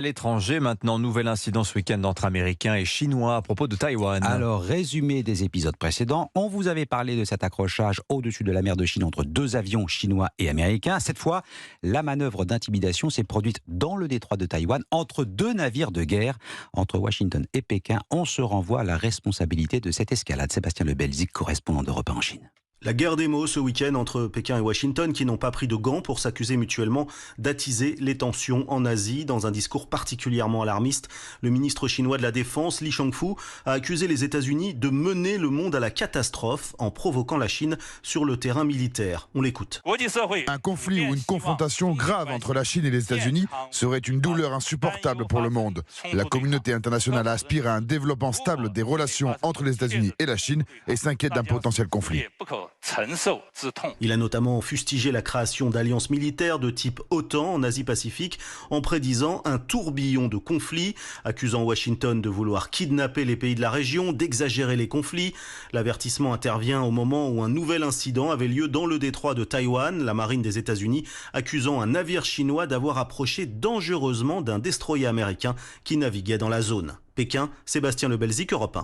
L'étranger, maintenant, nouvel incident ce week-end entre Américains et Chinois à propos de Taïwan. Alors, résumé des épisodes précédents, on vous avait parlé de cet accrochage au-dessus de la mer de Chine entre deux avions chinois et américains. Cette fois, la manœuvre d'intimidation s'est produite dans le détroit de Taïwan entre deux navires de guerre. Entre Washington et Pékin, on se renvoie à la responsabilité de cette escalade. Sébastien Lebelzik, correspondant d'Europe 1 en Chine. La guerre des mots ce week-end entre Pékin et Washington qui n'ont pas pris de gants pour s'accuser mutuellement d'attiser les tensions en Asie. Dans un discours particulièrement alarmiste, le ministre chinois de la Défense, Li Shangfu, a accusé les États-Unis de mener le monde à la catastrophe en provoquant la Chine sur le terrain militaire. On l'écoute. Un conflit ou une confrontation grave entre la Chine et les États-Unis serait une douleur insupportable pour le monde. La communauté internationale aspire à un développement stable des relations entre les États-Unis et la Chine et s'inquiète d'un potentiel conflit. Il a notamment fustigé la création d'alliances militaires de type OTAN en Asie-Pacifique en prédisant un tourbillon de conflits, accusant Washington de vouloir kidnapper les pays de la région, d'exagérer les conflits. L'avertissement intervient au moment où un nouvel incident avait lieu dans le détroit de Taïwan, la marine des États-Unis accusant un navire chinois d'avoir approché dangereusement d'un destroyer américain qui naviguait dans la zone. Pékin, Sébastien Lebelzik, Europe 1.